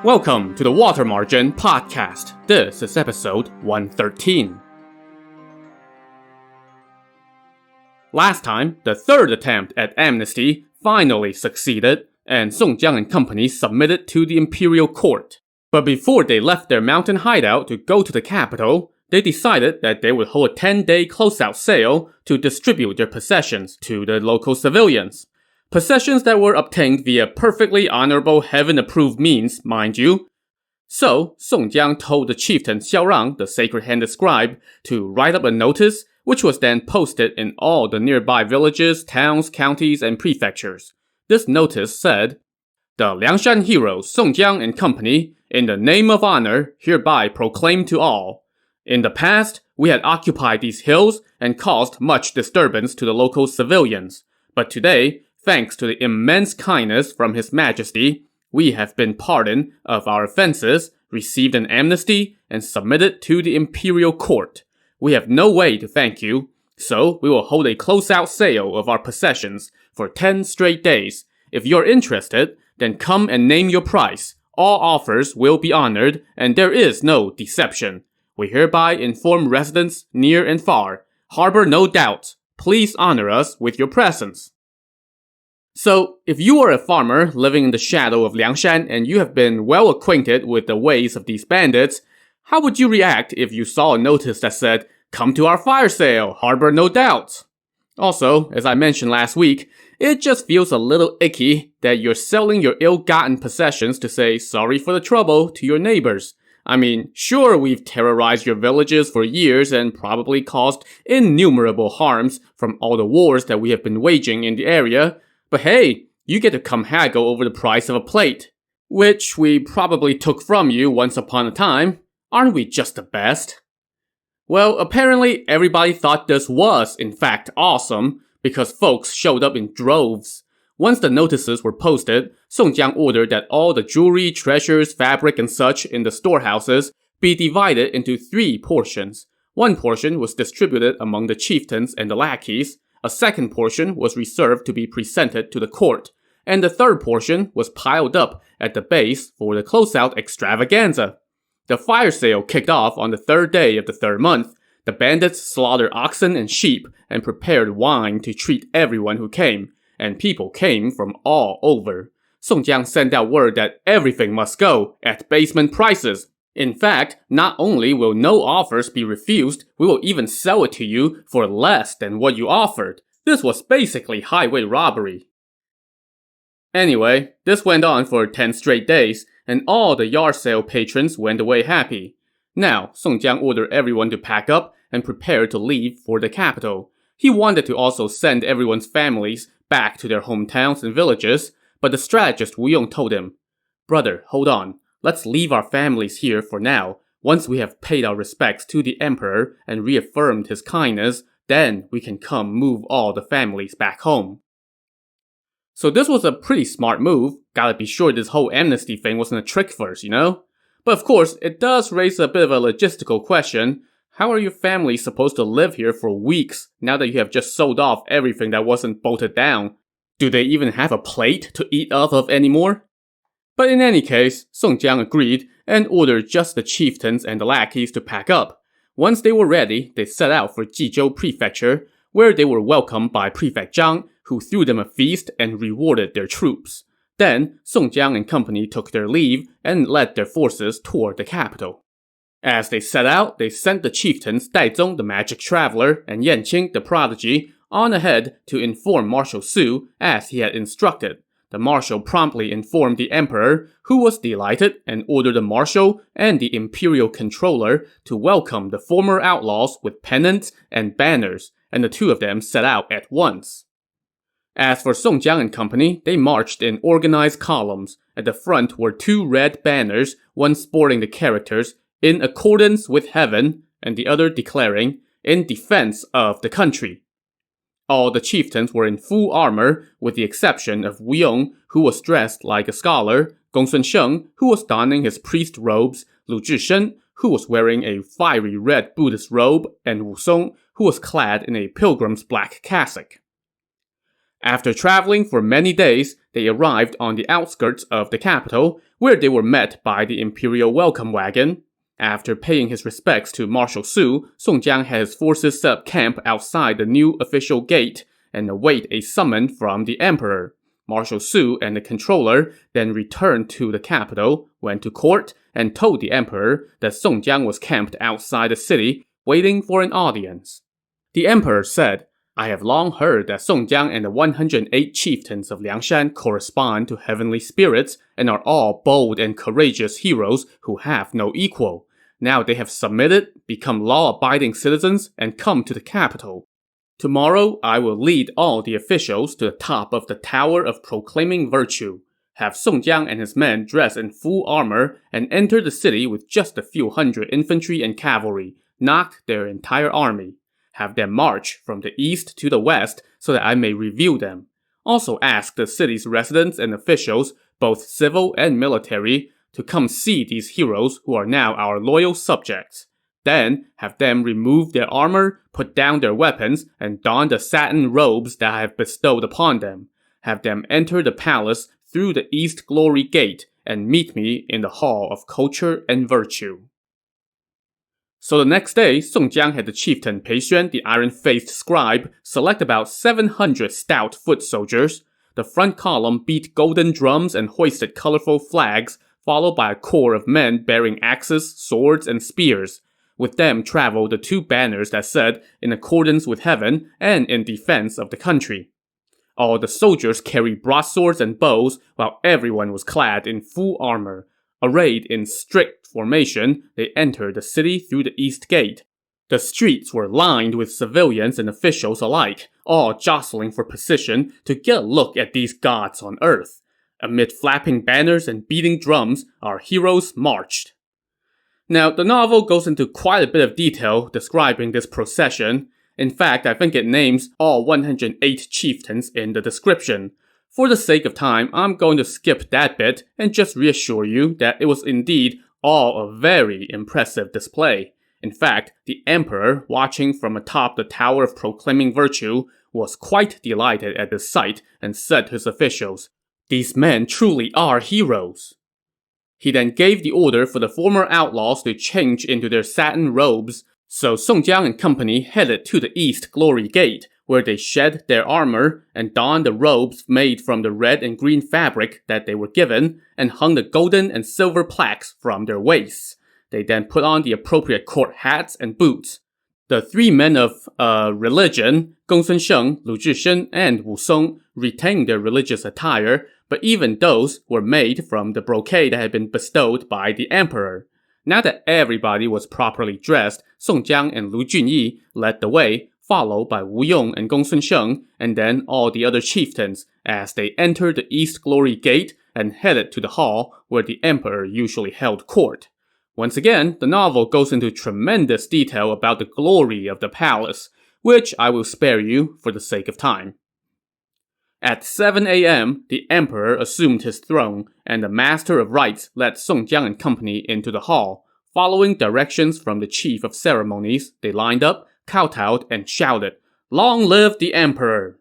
Welcome to the Water Margin Podcast. This is episode 113. Last time, the third attempt at amnesty finally succeeded, and Song Jiang and company submitted to the imperial court. But before they left their mountain hideout to go to the capital, they decided that they would hold a 10-day closeout sale to distribute their possessions to the local civilians. Possessions that were obtained via perfectly honorable heaven-approved means, mind you. So, Song Jiang told the chieftain Xiaorang, the sacred-handed scribe, to write up a notice, which was then posted in all the nearby villages, towns, counties, and prefectures. This notice said, "The Liangshan heroes Song Jiang and company, in the name of honor, hereby proclaim to all. In the past, we had occupied these hills and caused much disturbance to the local civilians. But today, thanks to the immense kindness from His Majesty, we have been pardoned of our offenses, received an amnesty, and submitted to the imperial court. We have no way to thank you, so we will hold a closeout sale of our possessions for 10 straight days. If you're interested, then come and name your price. All offers will be honored, and there is no deception. We hereby inform residents near and far. Harbor no doubt. Please honor us with your presence." So, if you are a farmer living in the shadow of Liangshan and you have been well acquainted with the ways of these bandits, how would you react if you saw a notice that said, "Come to our fire sale, harbor no doubt"? Also, as I mentioned last week, it just feels a little icky that you're selling your ill-gotten possessions to say sorry for the trouble to your neighbors. I mean, sure, we've terrorized your villages for years and probably caused innumerable harms from all the wars that we have been waging in the area, but hey, you get to come haggle over the price of a plate, which we probably took from you once upon a time. Aren't we just the best? Well, apparently everybody thought this was, in fact, awesome, because folks showed up in droves. Once the notices were posted, Song Jiang ordered that all the jewelry, treasures, fabric, and such in the storehouses be divided into 3 portions. One portion was distributed among the chieftains and the lackeys, a second portion was reserved to be presented to the court, and the third portion was piled up at the base for the closeout extravaganza. The fire sale kicked off on the 3rd day of the 3rd month. The bandits slaughtered oxen and sheep and prepared wine to treat everyone who came, and people came from all over. Song Jiang sent out word that everything must go at basement prices. In fact, not only will no offers be refused, we will even sell it to you for less than what you offered. This was basically highway robbery. Anyway, this went on for 10 straight days, and all the yard sale patrons went away happy. Now, Song Jiang ordered everyone to pack up and prepare to leave for the capital. He wanted to also send everyone's families back to their hometowns and villages, but the strategist Wu Yong told him, "Brother, hold on. Let's leave our families here for now. Once we have paid our respects to the emperor and reaffirmed his kindness, then we can come move all the families back home." So this was a pretty smart move. Gotta be sure this whole amnesty thing wasn't a trick first, you know? But of course, it does raise a bit of a logistical question. How are your families supposed to live here for weeks now that you have just sold off everything that wasn't bolted down? Do they even have a plate to eat off of anymore? But in any case, Song Jiang agreed and ordered just the chieftains and the lackeys to pack up. Once they were ready, they set out for Jizhou Prefecture, where they were welcomed by Prefect Zhang, who threw them a feast and rewarded their troops. Then, Song Jiang and company took their leave and led their forces toward the capital. As they set out, they sent the chieftains Daizong, the magic traveler, and Yanqing, the prodigy, on ahead to inform Marshal Su as he had instructed. The marshal promptly informed the emperor, who was delighted and ordered the marshal and the imperial controller to welcome the former outlaws with pennants and banners, and the 2 of them set out at once. As for Song Jiang and company, they marched in organized columns. At the front were 2 red banners, one sporting the characters, "In accordance with heaven," and the other declaring, "In defense of the country." All the chieftains were in full armor, with the exception of Wu Yong, who was dressed like a scholar, Gongsun Sheng, who was donning his priest robes, Lu Zhishen, who was wearing a fiery red Buddhist robe, and Wu Song, who was clad in a pilgrim's black cassock. After traveling for many days, they arrived on the outskirts of the capital, where they were met by the imperial welcome wagon. After paying his respects to Marshal Su, Song Jiang had his forces set up camp outside the new official gate and await a summon from the emperor. Marshal Su and the controller then returned to the capital, went to court, and told the emperor that Song Jiang was camped outside the city, waiting for an audience. The emperor said, "I have long heard that Song Jiang and the 108 chieftains of Liangshan correspond to heavenly spirits and are all bold and courageous heroes who have no equal. Now they have submitted, become law-abiding citizens, and come to the capital. Tomorrow I will lead all the officials to the top of the Tower of Proclaiming Virtue, have Song Jiang and his men dress in full armor, and enter the city with just a few hundred infantry and cavalry, not their entire army. Have them march from the east to the west so that I may review them. Also ask the city's residents and officials, both civil and military, to come see these heroes who are now our loyal subjects. Then have them remove their armor, put down their weapons, and don the satin robes that I have bestowed upon them. Have them enter the palace through the East Glory Gate and meet me in the Hall of Culture and Virtue." So the next day, Song Jiang had the chieftain Pei Xuan, the iron-faced scribe, select about 700 stout foot soldiers. The front column beat golden drums and hoisted colorful flags, followed by a corps of men bearing axes, swords, and spears. With them traveled the two banners that said, "In accordance with heaven," and "In defense of the country." All the soldiers carried broadswords and bows, while everyone was clad in full armor. Arrayed in strict formation, they entered the city through the east gate. The streets were lined with civilians and officials alike, all jostling for position to get a look at these gods on earth. Amid flapping banners and beating drums, our heroes marched. Now, the novel goes into quite a bit of detail describing this procession. In fact, I think it names all 108 chieftains in the description. For the sake of time, I'm going to skip that bit and just reassure you that it was indeed all a very impressive display. In fact, the emperor, watching from atop the Tower of Proclaiming Virtue, was quite delighted at the sight and said to his officials, "These men truly are heroes." He then gave the order for the former outlaws to change into their satin robes, so Song Jiang and company headed to the East Glory Gate, where they shed their armor and donned the robes made from the red and green fabric that they were given, and hung the golden and silver plaques from their waists. They then put on the appropriate court hats and boots. The three men of religion, Gong Sun Sheng, Lu Zhishen, and Wu Song, retained their religious attire, but even those were made from the brocade that had been bestowed by the emperor. Now that everybody was properly dressed, Song Jiang and Lu Junyi led the way, followed by Wu Yong and Gong Sun Sheng, and then all the other chieftains, as they entered the East Glory Gate and headed to the hall where the emperor usually held court. Once again, the novel goes into tremendous detail about the glory of the palace, which I will spare you for the sake of time. At 7 a.m., the emperor assumed his throne, and the master of rites led Song Jiang and company into the hall. Following directions from the chief of ceremonies, they lined up, kowtowed, and shouted, "Long live the emperor!"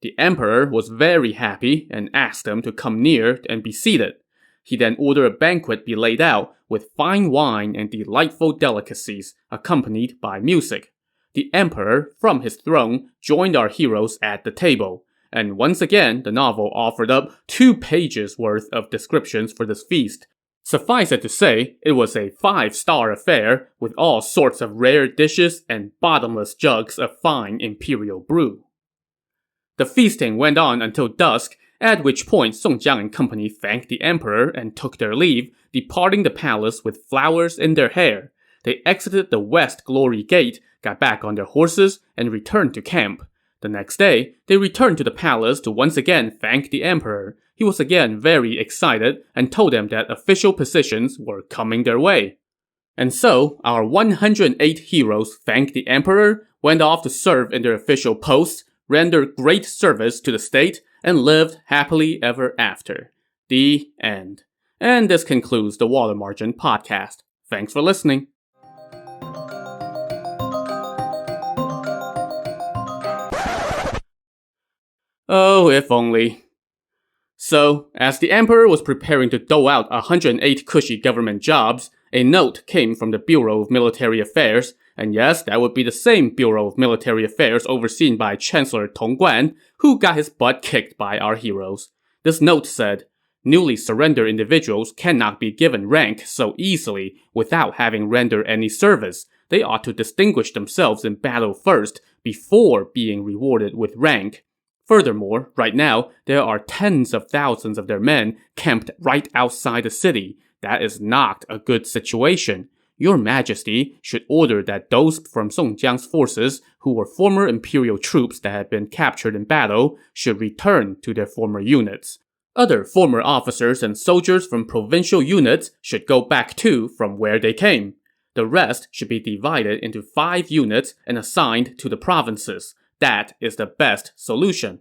The emperor was very happy and asked them to come near and be seated. He then ordered a banquet be laid out with fine wine and delightful delicacies, accompanied by music. The emperor, from his throne, joined our heroes at the table. And once again, the novel offered up 2 pages worth of descriptions for this feast. Suffice it to say, it was a 5-star affair with all sorts of rare dishes and bottomless jugs of fine imperial brew. The feasting went on until dusk, at which point Song Jiang and company thanked the emperor and took their leave, departing the palace with flowers in their hair. They exited the West Glory Gate, got back on their horses, and returned to camp. The next day, they returned to the palace to once again thank the emperor. He was again very excited and told them that official positions were coming their way. And so, our 108 heroes thanked the emperor, went off to serve in their official posts, rendered great service to the state, and lived happily ever after. The end. And this concludes the Water Margin podcast. Thanks for listening. Oh, if only. So, as the emperor was preparing to dole out 108 cushy government jobs, a note came from the Bureau of Military Affairs, and yes, that would be the same Bureau of Military Affairs overseen by Chancellor Tong Guan, who got his butt kicked by our heroes. This note said, "Newly surrendered individuals cannot be given rank so easily without having rendered any service. They ought to distinguish themselves in battle first, before being rewarded with rank. Furthermore, right now, there are tens of thousands of their men camped right outside the city. That is not a good situation. Your Majesty should order that those from Song Jiang's forces who were former imperial troops that had been captured in battle should return to their former units. Other former officers and soldiers from provincial units should go back too from where they came. The rest should be divided into 5 units and assigned to the provinces. That is the best solution."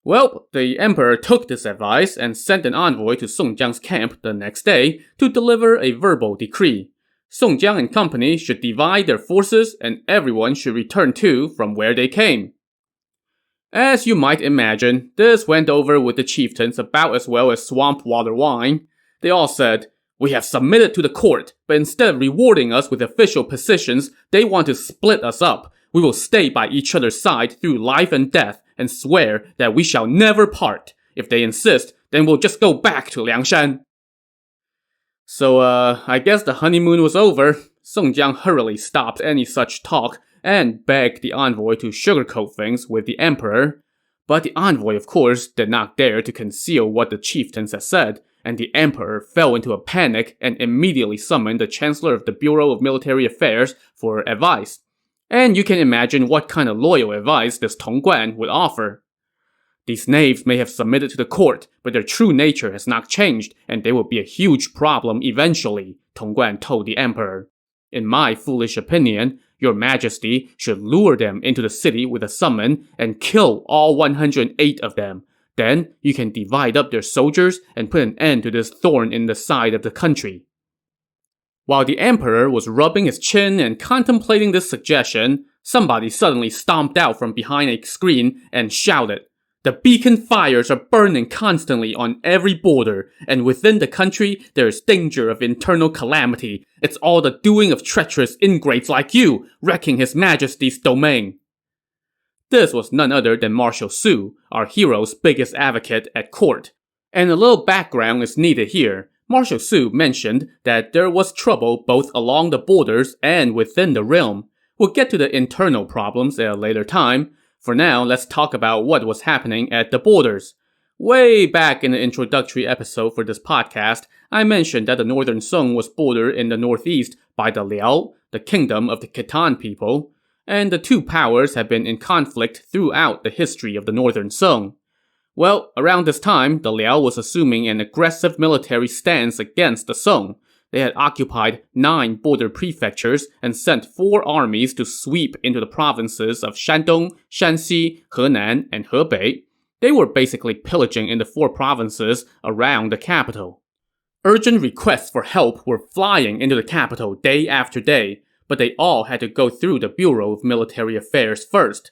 Well, the emperor took this advice and sent an envoy to Song Jiang's camp the next day to deliver a verbal decree. Song Jiang and company should divide their forces and everyone should return to from where they came. As you might imagine, this went over with the chieftains about as well as swamp water wine. They all said, "We have submitted to the court, but instead of rewarding us with official positions, they want to split us up. We will stay by each other's side through life and death and swear that we shall never part. If they insist, then we'll just go back to Liangshan." So, I guess the honeymoon was over. Song Jiang hurriedly stopped any such talk and begged the envoy to sugarcoat things with the emperor. But the envoy, of course, did not dare to conceal what the chieftains had said, and the emperor fell into a panic and immediately summoned the chancellor of the Bureau of Military Affairs for advice. And you can imagine what kind of loyal advice this Tong Guan would offer. "These knaves may have submitted to the court, but their true nature has not changed, and they will be a huge problem eventually," Tong Guan told the emperor. "In my foolish opinion, your Majesty should lure them into the city with a summon and kill all 108 of them. Then you can divide up their soldiers and put an end to this thorn in the side of the country." While the emperor was rubbing his chin and contemplating this suggestion, somebody suddenly stomped out from behind a screen and shouted, "The beacon fires are burning constantly on every border, and within the country there is danger of internal calamity. It's all the doing of treacherous ingrates like you, wrecking His Majesty's domain." This was none other than Marshal Su, our hero's biggest advocate at court. And a little background is needed here. Marshal Su mentioned that there was trouble both along the borders and within the realm. We'll get to the internal problems at a later time. For now, let's talk about what was happening at the borders. Way back in the introductory episode for this podcast, I mentioned that the Northern Song was bordered in the northeast by the Liao, the kingdom of the Khitan people, and the two powers have been in conflict throughout the history of the Northern Song. Well, around this time, the Liao was assuming an aggressive military stance against the Song. They had occupied 9 border prefectures and sent 4 armies to sweep into the provinces of Shandong, Shanxi, Henan, and Hebei. They were basically pillaging in the 4 provinces around the capital. Urgent requests for help were flying into the capital day after day, but they all had to go through the Bureau of Military Affairs first.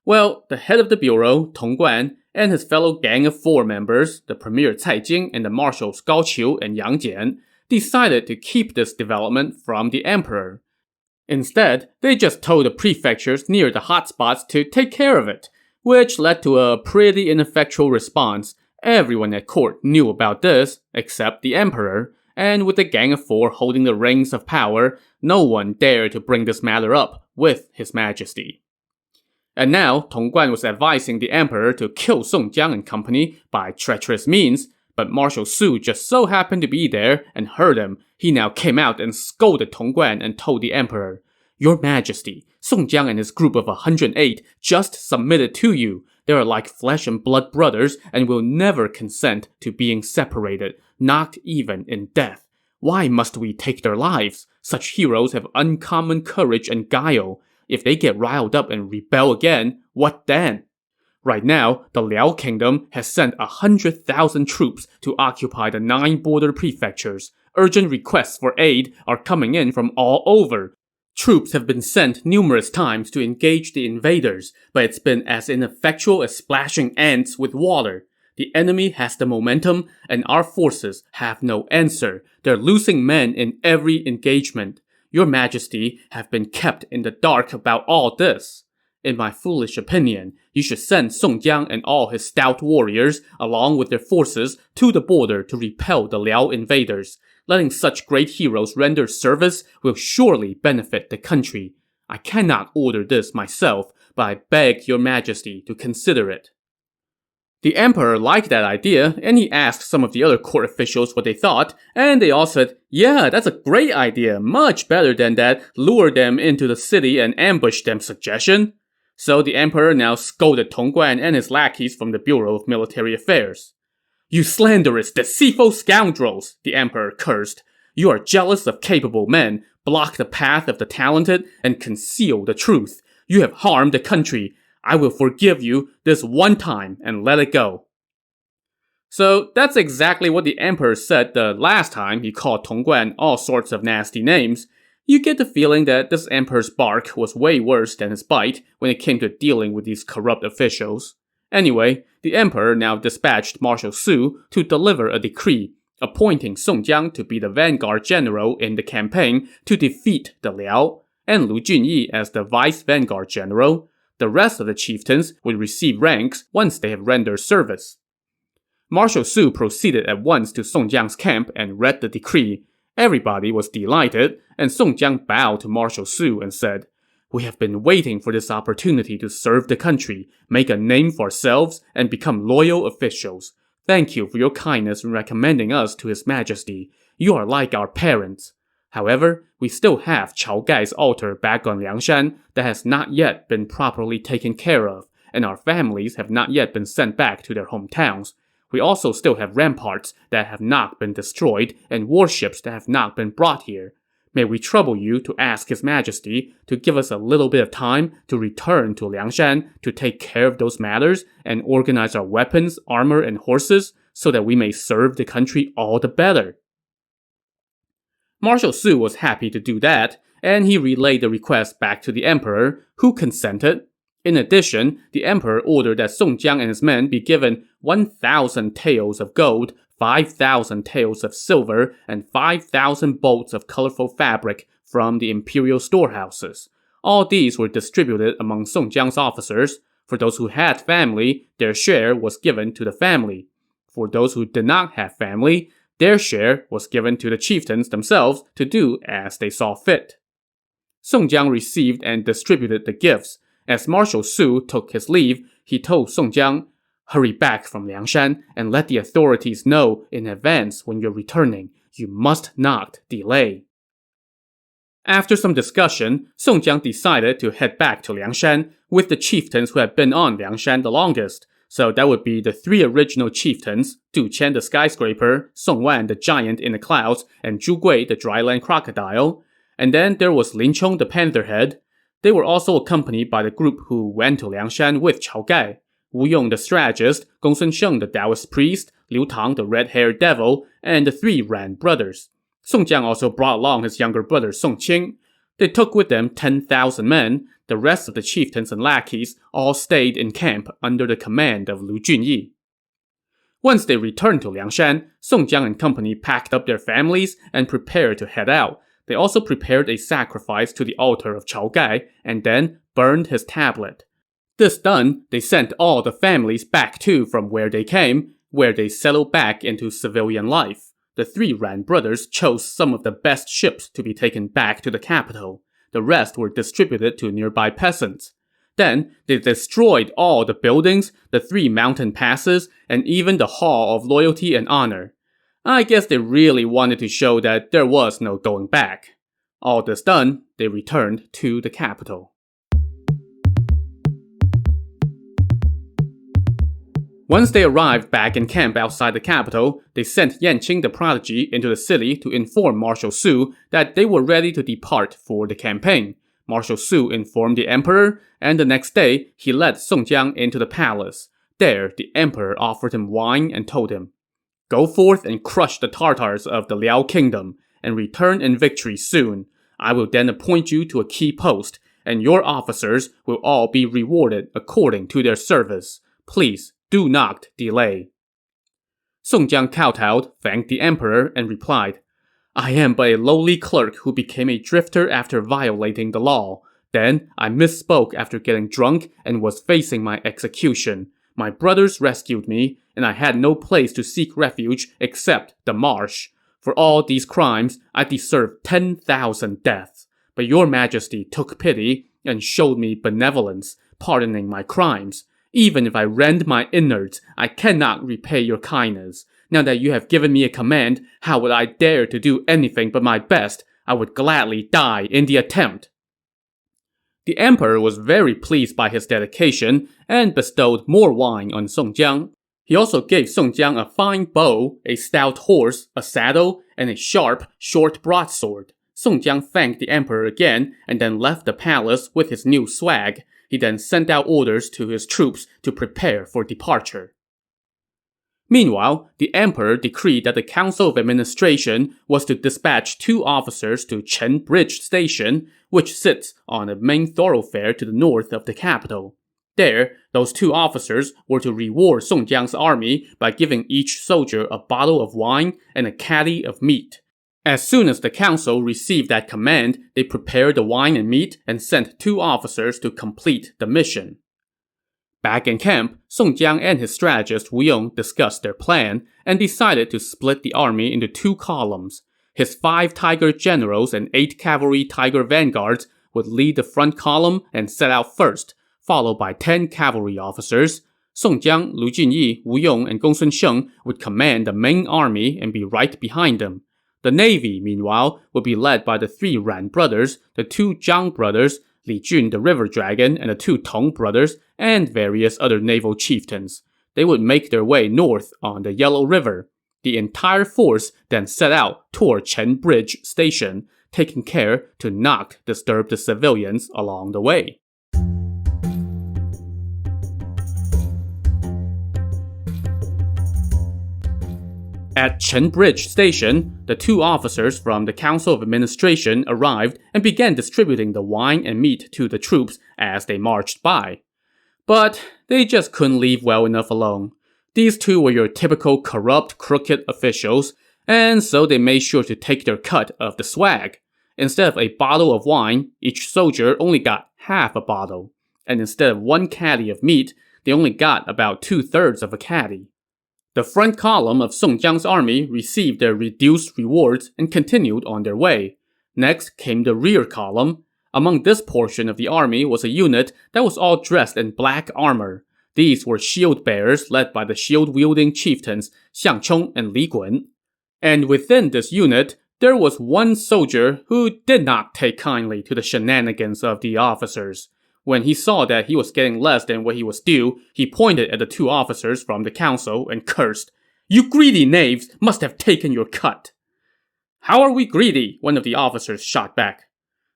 Well, the head of the bureau, Tong Guan, and his fellow gang of 4 members, the premier Cai Jing and the marshals Gao Qiu and Yang Jian, decided to keep this development from the emperor. Instead, they just told the prefectures near the hotspots to take care of it, which led to a pretty ineffectual response. Everyone at court knew about this, except the emperor, and with the gang of 4 holding the reins of power, no one dared to bring this matter up with His Majesty. And now, Tong Guan was advising the emperor to kill Song Jiang and company by treacherous means, but Marshal Su just so happened to be there and heard him. He now came out and scolded Tong Guan and told the emperor, "Your Majesty, Song Jiang and his group of 108 just submitted to you. They are like flesh and blood brothers and will never consent to being separated, not even in death. Why must we take their lives? Such heroes have uncommon courage and guile. If they get riled up and rebel again, what then?" Right now, the Liao Kingdom has sent 100,000 troops to occupy the 9 border prefectures. Urgent requests for aid are coming in from all over. Troops have been sent numerous times to engage the invaders, but it's been as ineffectual as splashing ants with water. The enemy has the momentum, and our forces have no answer. They're losing men in every engagement. Your Majesty have been kept in the dark about all this. In my foolish opinion, you should send Song Jiang and all his stout warriors, along with their forces, to the border to repel the Liao invaders. Letting such great heroes render service will surely benefit the country. I cannot order this myself, but I beg your Majesty to consider it. The emperor liked that idea, and he asked some of the other court officials what they thought, and they all said, "Yeah, that's a great idea, much better than that lure them into the city and ambush them suggestion." So the emperor now scolded Tong Guan and his lackeys from the Bureau of Military Affairs. "You slanderous, deceitful scoundrels," the emperor cursed. "You are jealous of capable men, block the path of the talented, and conceal the truth. You have harmed the country. I will forgive you this one time and let it go." So that's exactly what the emperor said the last time he called Tong Guan all sorts of nasty names. You get the feeling that this emperor's bark was way worse than his bite when it came to dealing with these corrupt officials. Anyway, the emperor now dispatched Marshal Su to deliver a decree, appointing Song Jiang to be the vanguard general in the campaign to defeat the Liao, and Lu Junyi as the vice vanguard general. The rest of the chieftains would receive ranks once they have rendered service. Marshal Su proceeded at once to Song Jiang's camp and read the decree. Everybody was delighted, and Song Jiang bowed to Marshal Su and said, "We have been waiting for this opportunity to serve the country, make a name for ourselves, and become loyal officials. Thank you for your kindness in recommending us to His Majesty. You are like our parents. However, we still have Chao Gai's altar back on Liangshan that has not yet been properly taken care of, and our families have not yet been sent back to their hometowns. We also still have ramparts that have not been destroyed and warships that have not been brought here. May we trouble you to ask His Majesty to give us a little bit of time to return to Liangshan to take care of those matters and organize our weapons, armor, and horses so that we may serve the country all the better." Marshal Su was happy to do that, and he relayed the request back to the emperor, who consented. In addition, the emperor ordered that Song Jiang and his men be given 1,000 taels of gold, 5,000 taels of silver, and 5,000 bolts of colorful fabric from the imperial storehouses. All these were distributed among Song Jiang's officers. For those who had family, their share was given to the family. For those who did not have family, their share was given to the chieftains themselves to do as they saw fit. Song Jiang received and distributed the gifts. As Marshal Su took his leave, he told Song Jiang, "Hurry back from Liangshan and let the authorities know in advance when you're returning. You must not delay." After some discussion, Song Jiang decided to head back to Liangshan with the chieftains who had been on Liangshan the longest. So that would be the three original chieftains, Du Qian the skyscraper, Song Wan the giant in the clouds, and Zhu Gui the dryland crocodile. And then there was Lin Chong the pantherhead. They were also accompanied by the group who went to Liangshan with Chao Gai: Wu Yong the strategist, Gong Sun Sheng the Taoist priest, Liu Tang the red-haired devil, and the three Ran brothers. Song Jiang also brought along his younger brother Song Qing. They took with them 10,000 men. The rest of the chieftains and lackeys all stayed in camp under the command of Lu Junyi. Once they returned to Liangshan, Song Jiang and company packed up their families and prepared to head out. They also prepared a sacrifice to the altar of Chao Gai and then burned his tablet. This done, they sent all the families back too from where they came, where they settled back into civilian life. The three Ran brothers chose some of the best ships to be taken back to the capital. The rest were distributed to nearby peasants. Then, they destroyed all the buildings, the 3 mountain passes, and even the Hall of Loyalty and Honor. I guess they really wanted to show that there was no going back. All this done, they returned to the capital. Once they arrived back in camp outside the capital, they sent Yanqing the prodigy into the city to inform Marshal Su that they were ready to depart for the campaign. Marshal Su informed the emperor, and the next day, he led Song Jiang into the palace. There, the emperor offered him wine and told him, "Go forth and crush the Tartars of the Liao kingdom, and return in victory soon. I will then appoint you to a key post, and your officers will all be rewarded according to their service. Please, do not delay." Song Jiang kowtowed, thanked the emperor, and replied, I am but a lowly clerk who became a drifter after violating the law. Then I misspoke after getting drunk and was facing my execution. My brothers rescued me, and I had no place to seek refuge except the Marsh. For all these crimes, I deserve 10,000 deaths. But your majesty took pity and showed me benevolence, pardoning my crimes. Even if I rend my innards, I cannot repay your kindness. Now that you have given me a command, how would I dare to do anything but my best? I would gladly die in the attempt. The emperor was very pleased by his dedication and bestowed more wine on Song Jiang. He also gave Song Jiang a fine bow, a stout horse, a saddle, and a sharp, short broadsword. Song Jiang thanked the emperor again and then left the palace with his new swag. He then sent out orders to his troops to prepare for departure. Meanwhile, the emperor decreed that the Council of Administration was to dispatch 2 officers to Chen Bridge Station, which sits on a main thoroughfare to the north of the capital. There, those 2 officers were to reward Song Jiang's army by giving each soldier a bottle of wine and a caddy of meat. As soon as the council received that command, they prepared the wine and meat and sent 2 officers to complete the mission. Back in camp, Song Jiang and his strategist Wu Yong discussed their plan and decided to split the army into 2 columns. His 5 tiger generals and 8 cavalry tiger vanguards would lead the front column and set out first, followed by 10 cavalry officers. Song Jiang, Lu Junyi, Wu Yong, and Gongsun Sheng would command the main army and be right behind them. The navy, meanwhile, would be led by the 3 Ran brothers, the 2 Zhang brothers, Li Jun the river dragon, and the 2 Tong brothers, and various other naval chieftains. They would make their way north on the Yellow River. The entire force then set out toward Chen Bridge Station, taking care to not disturb the civilians along the way. At Chen Bridge Station, the 2 officers from the Council of Administration arrived and began distributing the wine and meat to the troops as they marched by. But they just couldn't leave well enough alone. These 2 were your typical corrupt, crooked officials, and so they made sure to take their cut of the swag. Instead of a bottle of wine, each soldier only got half a bottle. And instead of 1 caddy of meat, they only got about 2/3 of a caddy. The front column of Song Jiang's army received their reduced rewards and continued on their way. Next came the rear column. Among this portion of the army was a unit that was all dressed in black armor. These were shield bearers led by the shield-wielding chieftains Xiang Chong and Li Gun. And within this unit, there was 1 soldier who did not take kindly to the shenanigans of the officers. When he saw that he was getting less than what he was due, he pointed at the 2 officers from the council and cursed, "You greedy knaves must have taken your cut." "How are we greedy?" one of the officers shot back.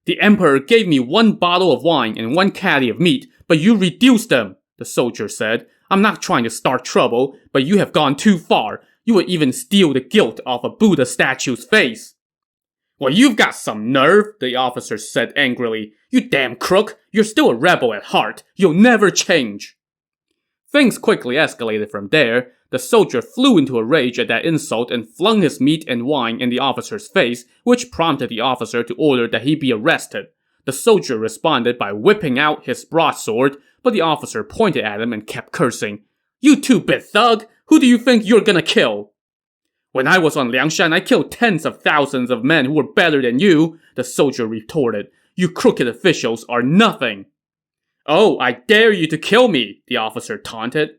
"The emperor gave me 1 bottle of wine and 1 caddy of meat, but you reduced them," the soldier said. "I'm not trying to start trouble, but you have gone too far. You would even steal the gilt off a Buddha statue's face." "Well, you've got some nerve," the officer said angrily. "You damn crook, you're still a rebel at heart. You'll never change." Things quickly escalated from there. The soldier flew into a rage at that insult and flung his meat and wine in the officer's face, which prompted the officer to order that he be arrested. The soldier responded by whipping out his broadsword, but the officer pointed at him and kept cursing. "You 2-bit thug! Who do you think you're gonna kill?" "When I was on Liangshan, I killed tens of thousands of men who were better than you," the soldier retorted. "You crooked officials are nothing." "Oh, I dare you to kill me," the officer taunted.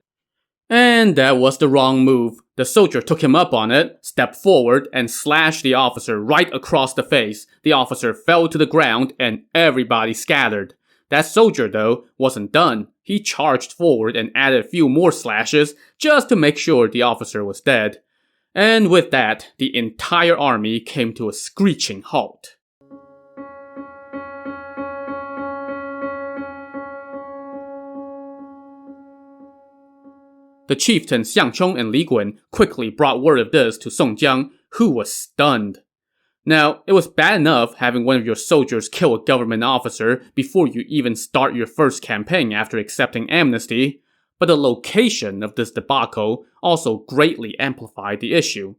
And that was the wrong move. The soldier took him up on it, stepped forward, and slashed the officer right across the face. The officer fell to the ground, and everybody scattered. That soldier, though, wasn't done. He charged forward and added a few more slashes, just to make sure the officer was dead. And with that, the entire army came to a screeching halt. The chieftains Xiang Chong and Li Gun quickly brought word of this to Song Jiang, who was stunned. Now, it was bad enough having one of your soldiers kill a government officer before you even start your first campaign after accepting amnesty, But the location of this debacle also greatly amplified the issue.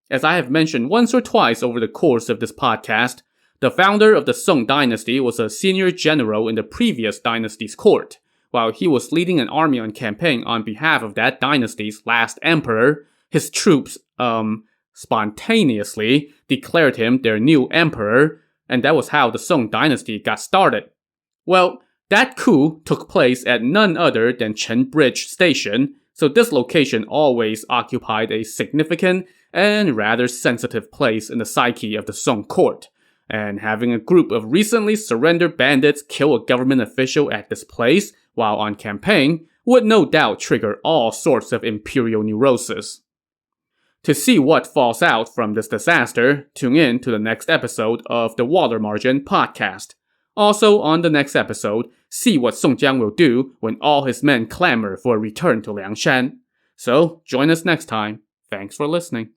As I have mentioned once or twice over the course of this podcast, the founder of the Song dynasty was a senior general in the previous dynasty's court. While he was leading an army on campaign on behalf of that dynasty's last emperor, his troops, spontaneously declared him their new emperor, and that was how the Song dynasty got started. Well, that coup took place at none other than Chen Bridge Station, so this location always occupied a significant and rather sensitive place in the psyche of the Song court. And having a group of recently surrendered bandits kill a government official at this place while on campaign would no doubt trigger all sorts of imperial neurosis. To see what falls out from this disaster, tune in to the next episode of the Water Margin podcast. Also on the next episode, see what Song Jiang will do when all his men clamor for a return to Liangshan. So, join us next time. Thanks for listening.